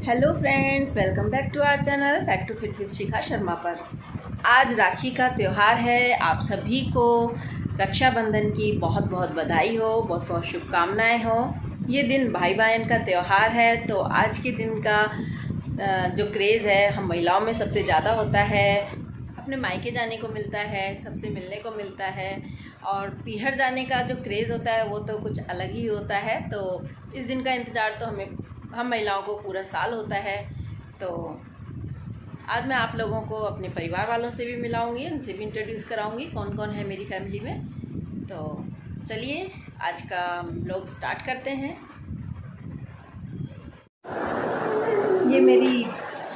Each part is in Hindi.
Hello friends, welcome back to our channel fact to fit with Shikha Sharma पर। आज राखी का त्यौहार है। आप सभी को रक्षाबंधन की बहुत बहुत बधाई हो, बहुत बहुत शुभकामनाएं हो। ये दिन भाई बहन का त्यौहार है, तो आज के दिन का जो क्रेज़ है हम महिलाओं में सबसे ज़्यादा होता है। अपने मायके जाने को मिलता है, सबसे मिलने को मिलता है, और पीहर जाने का जो क्रेज़ होता है वो तो कुछ अलग ही होता है। तो इस दिन का इंतज़ार तो हम महिलाओं को पूरा साल होता है। तो आज मैं आप लोगों को अपने परिवार वालों से भी मिलाऊंगी, उनसे भी इंट्रोड्यूस कराऊंगी कौन कौन है मेरी फैमिली में। तो चलिए आज का व्लॉग स्टार्ट करते हैं। ये मेरी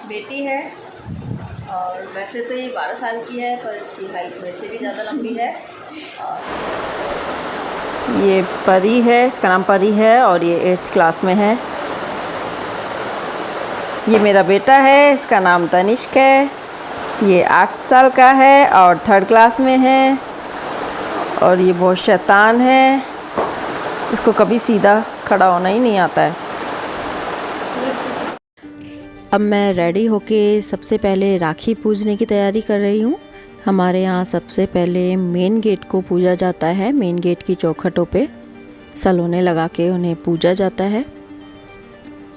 बेटी है और वैसे तो ये 12 साल की है, पर इसकी हाइट मेरे से भी ज़्यादा लंबी है। ये परी है, इसका नाम परी है और ये 8th क्लास में है। ये मेरा बेटा है, इसका नाम तनिष्क है। ये 8 साल का है और 3rd क्लास में है। और ये बहुत शैतान है, इसको कभी सीधा खड़ा होना ही नहीं आता है। अब मैं रेडी होके सबसे पहले राखी पूजने की तैयारी कर रही हूँ। हमारे यहाँ सबसे पहले मेन गेट को पूजा जाता है। मेन गेट की चौखटों पे सलोने लगा के उन्हें पूजा जाता है।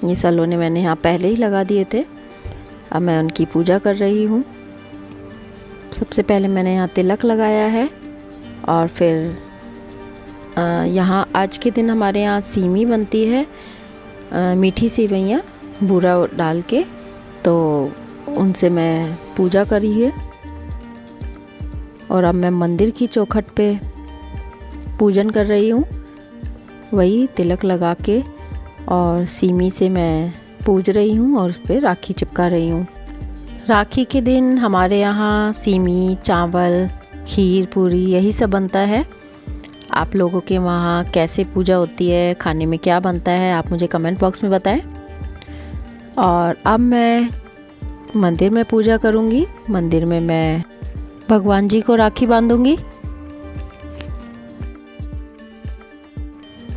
ये सलोने मैंने यहाँ पहले ही लगा दिए थे, अब मैं उनकी पूजा कर रही हूँ। सबसे पहले मैंने यहाँ तिलक लगाया है और फिर यहाँ आज के दिन हमारे यहाँ सीमी बनती है, मीठी सेवइयाँ बूरा डाल के, तो उनसे मैं पूजा करी है। और अब मैं मंदिर की चौखट पे पूजन कर रही हूँ, वही तिलक लगा के, और सीमी से मैं पूज रही हूँ और उस पर राखी चिपका रही हूँ। राखी के दिन हमारे यहाँ सीमी, चावल, खीर, पूरी यही सब बनता है। आप लोगों के वहाँ कैसे पूजा होती है, खाने में क्या बनता है, आप मुझे कमेंट बॉक्स में बताएं। और अब मैं मंदिर में पूजा करूँगी। मंदिर में मैं भगवान जी को राखी बांधूँगी।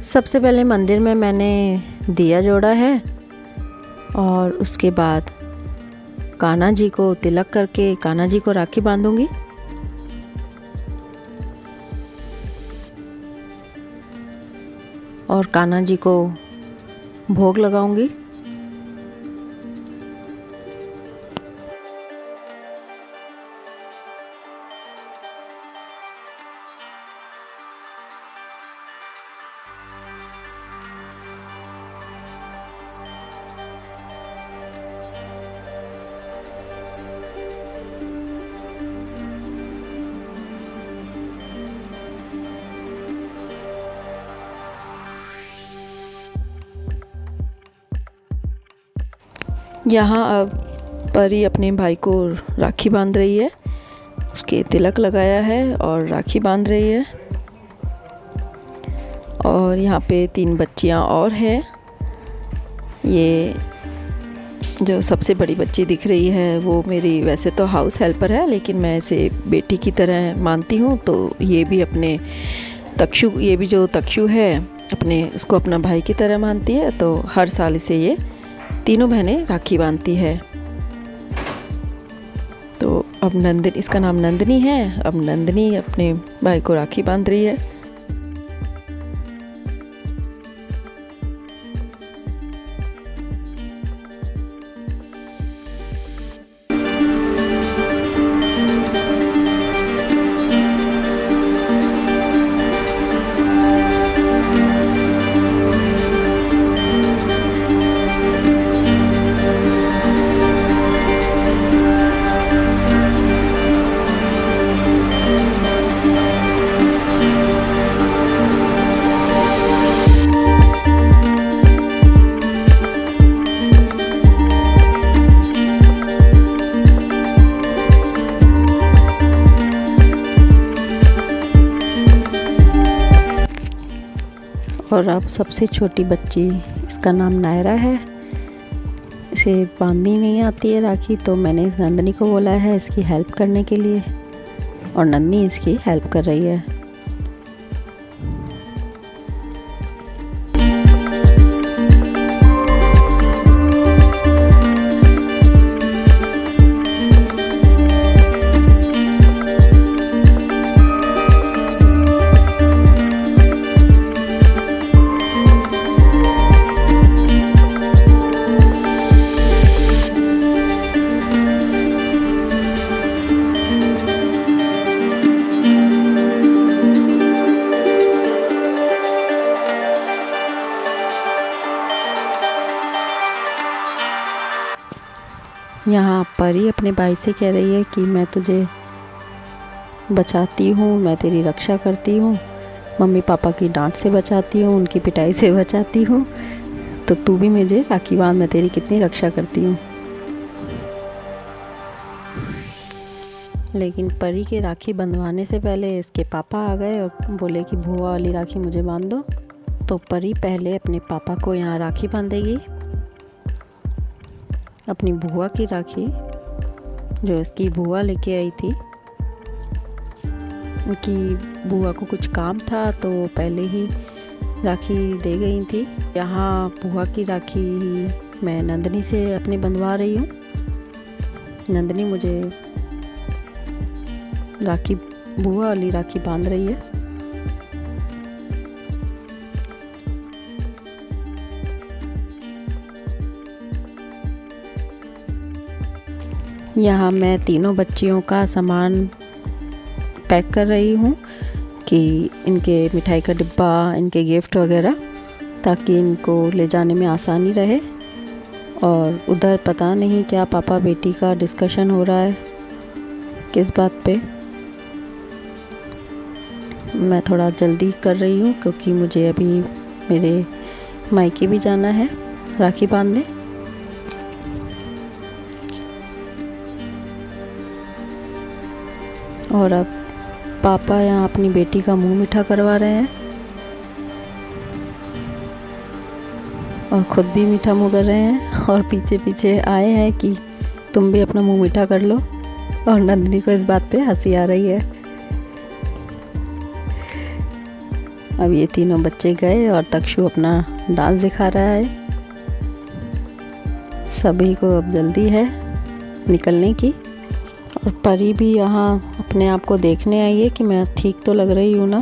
सबसे पहले मंदिर में मैंने दिया जोड़ा है और उसके बाद कान्हा जी को तिलक करके कान्हा जी को राखी बांधूंगी। और कान्हा जी को भोग लगाऊंगी। यहाँ अब परी अपने भाई को राखी बांध रही है, उसके तिलक लगाया है और राखी बांध रही है। और यहाँ पे 3 बच्चियाँ और हैं। ये जो सबसे बड़ी बच्ची दिख रही है वो मेरी वैसे तो हाउस हेल्पर है, लेकिन मैं इसे बेटी की तरह मानती हूँ। तो ये भी अपने तक्षु, ये भी जो तक्षु है अपने, उसको अपना भाई की तरह मानती है। तो हर साल इसे ये तीनों बहनें राखी बांधती है। तो अब नंदिनी, इसका नाम नंदिनी है, अब नंदिनी अपने भाई को राखी बांध रही है। और अब सबसे छोटी बच्ची, इसका नाम नायरा है, इसे बांधनी नहीं आती है राखी, तो मैंने नंदिनी को बोला है इसकी हेल्प करने के लिए, और नंदिनी इसकी हेल्प कर रही है। यहाँ परी अपने भाई से कह रही है कि मैं तुझे बचाती हूँ, मैं तेरी रक्षा करती हूँ, मम्मी पापा की डांट से बचाती हूँ, उनकी पिटाई से बचाती हूँ, तो तू भी मुझे राखी बांध, मैं तेरी कितनी रक्षा करती हूँ। लेकिन परी के राखी बंधवाने से पहले इसके पापा आ गए और बोले कि बुआ वाली राखी मुझे बांध दो। तो परी पहले अपने पापा को यहाँ राखी बांधेगी, अपनी बुआ की राखी जो इसकी बुआ लेके आई थी। उनकी बुआ को कुछ काम था तो पहले ही राखी दे गई थी। यहाँ बुआ की राखी मैं नंदनी से अपने बंधवा रही हूँ। नंदनी मुझे राखी, बुआ वाली राखी बांध रही है। यहाँ मैं तीनों बच्चियों का सामान पैक कर रही हूँ कि इनके मिठाई का डिब्बा, इनके गिफ्ट वगैरह, ताकि इनको ले जाने में आसानी रहे। और उधर पता नहीं क्या पापा बेटी का डिस्कशन हो रहा है, किस बात पे। मैं थोड़ा जल्दी कर रही हूँ क्योंकि मुझे अभी मेरे मायके भी जाना है राखी बांधने। और अब पापा यहाँ अपनी बेटी का मुंह मीठा करवा रहे हैं और ख़ुद भी मीठा मुँह कर रहे हैं, और पीछे पीछे आए हैं कि तुम भी अपना मुंह मीठा कर लो। और नंदनी को इस बात पे हंसी आ रही है। अब ये तीनों बच्चे गए और तक्षु अपना डांस दिखा रहा है। सभी को अब जल्दी है निकलने की। और परी भी यहाँ अपने आप को देखने आई है कि मैं ठीक तो लग रही हूँ ना।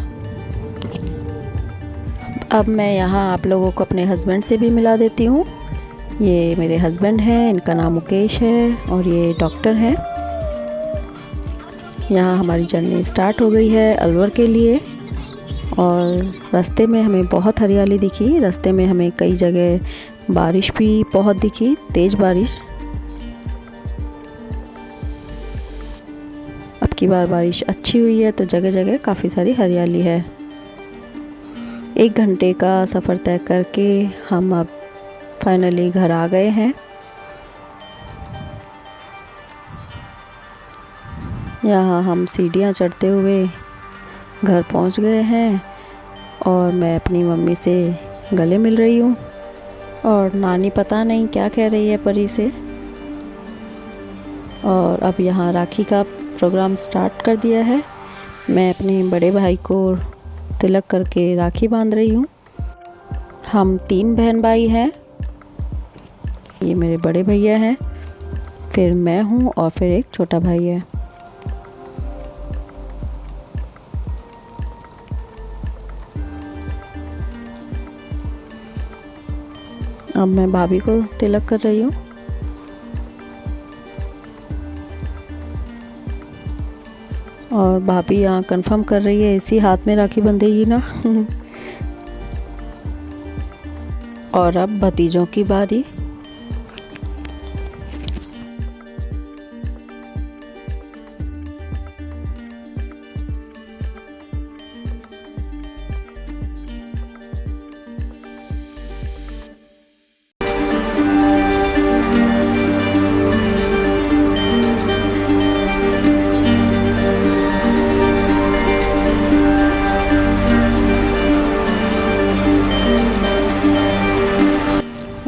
अब मैं यहाँ आप लोगों को अपने हस्बैंड से भी मिला देती हूँ। ये मेरे हस्बैंड हैं, इनका नाम मुकेश है और ये डॉक्टर हैं। यहाँ हमारी जर्नी स्टार्ट हो गई है अलवर के लिए। और रास्ते में हमें बहुत हरियाली दिखी। रास्ते में हमें कई जगह बारिश भी बहुत दिखी, तेज़ बारिश। अब की बार बारिश अच्छी हुई है तो जगह जगह काफ़ी सारी हरियाली है। 1 घंटे का सफ़र तय करके हम अब फाइनली घर आ गए हैं। यहाँ हम सीढ़ियाँ चढ़ते हुए घर पहुंच गए हैं और मैं अपनी मम्मी से गले मिल रही हूँ। और नानी पता नहीं क्या कह रही है परी से। और अब यहाँ राखी का प्रोग्राम स्टार्ट कर दिया है। मैं अपने बड़े भाई को तिलक करके राखी बांध रही हूँ। हम 3 बहन भाई हैं। ये मेरे बड़े भैया हैं, फिर मैं हूँ और फिर एक छोटा भाई है। अब मैं भाभी को तिलक कर रही हूँ। और भाभी यहाँ कंफर्म कर रही है इसी हाथ में राखी बंधेगी ना। और अब भतीजों की बारी।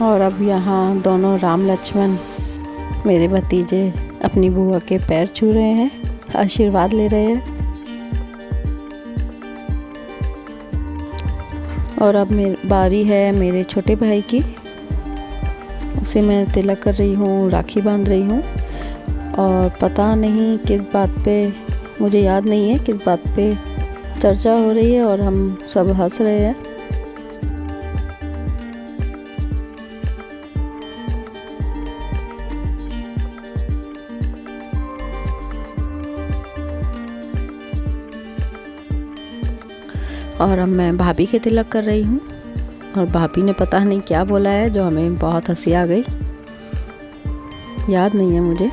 और अब यहाँ दोनों राम लक्ष्मण मेरे भतीजे अपनी बुआ के पैर छू रहे हैं, आशीर्वाद ले रहे हैं। और अब मेरी बारी है मेरे छोटे भाई की। उसे मैं तिलक कर रही हूँ, राखी बांध रही हूँ। और पता नहीं किस बात पे, मुझे याद नहीं है किस बात पे चर्चा हो रही है और हम सब हंस रहे हैं। और अब मैं भाभी के तिलक कर रही हूँ और भाभी ने पता नहीं क्या बोला है जो हमें बहुत हंसी आ गई। याद नहीं है मुझे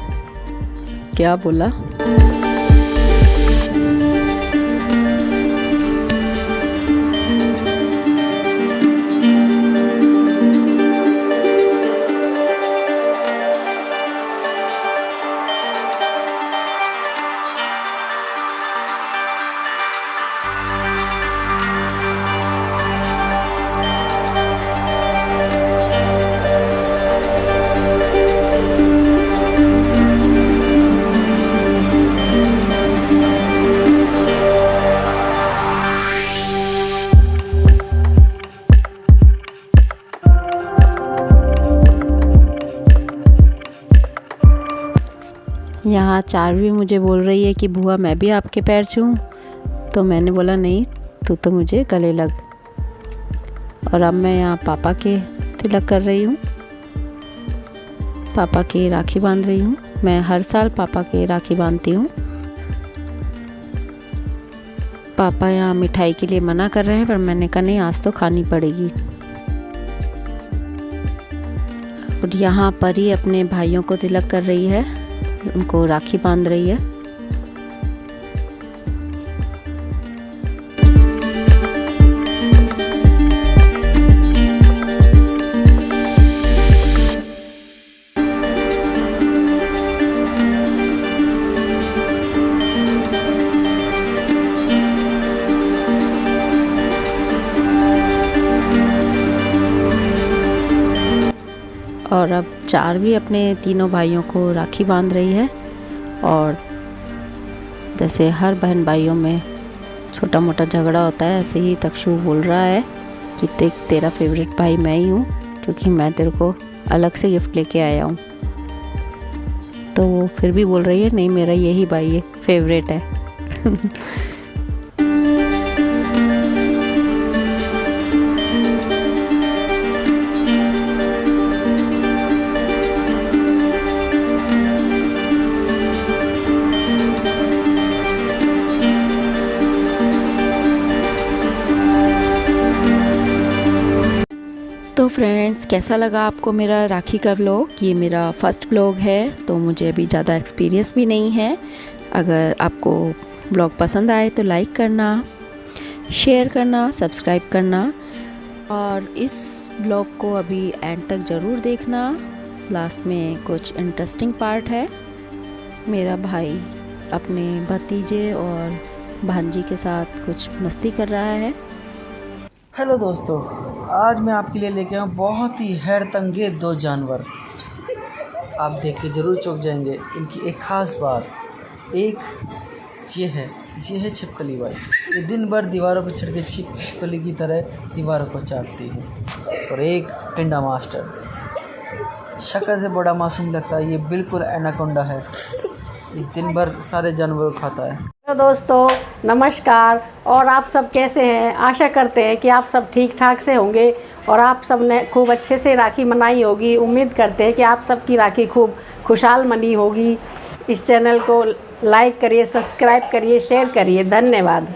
क्या बोला। यहाँ चारवी मुझे बोल रही है कि बुआ मैं भी आपके पैर छूऊं, तो मैंने बोला नहीं, तू तो मुझे गले लग। और अब मैं यहाँ पापा के तिलक कर रही हूँ, पापा की राखी बांध रही हूँ। मैं हर साल पापा के राखी बांधती हूँ। पापा यहाँ मिठाई के लिए मना कर रहे हैं, पर मैंने कहा नहीं, आज तो खानी पड़ेगी। और यहाँ परी अपने भाइयों को तिलक कर रही है, उनको राखी बांध रही है। और अब चारवी अपने तीनों भाइयों को राखी बांध रही है। और जैसे हर बहन भाइयों में छोटा मोटा झगड़ा होता है, ऐसे ही तक्षु बोल रहा है कि देख, तेरा फेवरेट भाई मैं ही हूँ, क्योंकि मैं तेरे को अलग से गिफ्ट लेके आया हूँ। तो वो फिर भी बोल रही है नहीं, मेरा यही भाई है, फेवरेट है। तो फ्रेंड्स, कैसा लगा आपको मेरा राखी का व्लॉग? ये मेरा फर्स्ट व्लॉग है, तो मुझे अभी ज़्यादा एक्सपीरियंस भी नहीं है। अगर आपको व्लॉग पसंद आए तो लाइक करना, शेयर करना, सब्सक्राइब करना, और इस व्लॉग को अभी एंड तक ज़रूर देखना। लास्ट में कुछ इंटरेस्टिंग पार्ट है। मेरा भाई अपने भतीजे और भांजी के साथ कुछ मस्ती कर रहा है। हेलो दोस्तों, आज मैं आपके लिए लेके आया हूँ बहुत ही हैरतअंगेज दो जानवर। आप देख के ज़रूर चौंक जाएंगे। इनकी एक ख़ास बात, एक ये है छिपकली बाई। ये दिन भर दीवारों पर चढ़ के छिपकली की तरह दीवारों को चाटती है। और एक टिंडा मास्टर, शक्ल से बड़ा मासूम लगता है, ये बिल्कुल एनाकोंडा है। ये दिन भर सारे जानवरों को खाता है। तो दोस्तों नमस्कार, और आप सब कैसे हैं? आशा करते हैं कि आप सब ठीक ठाक से होंगे और आप सब ने खूब अच्छे से राखी मनाई होगी। उम्मीद करते हैं कि आप सब की राखी खूब खुशहाल मनी होगी। इस चैनल को लाइक करिए, सब्सक्राइब करिए, शेयर करिए। धन्यवाद।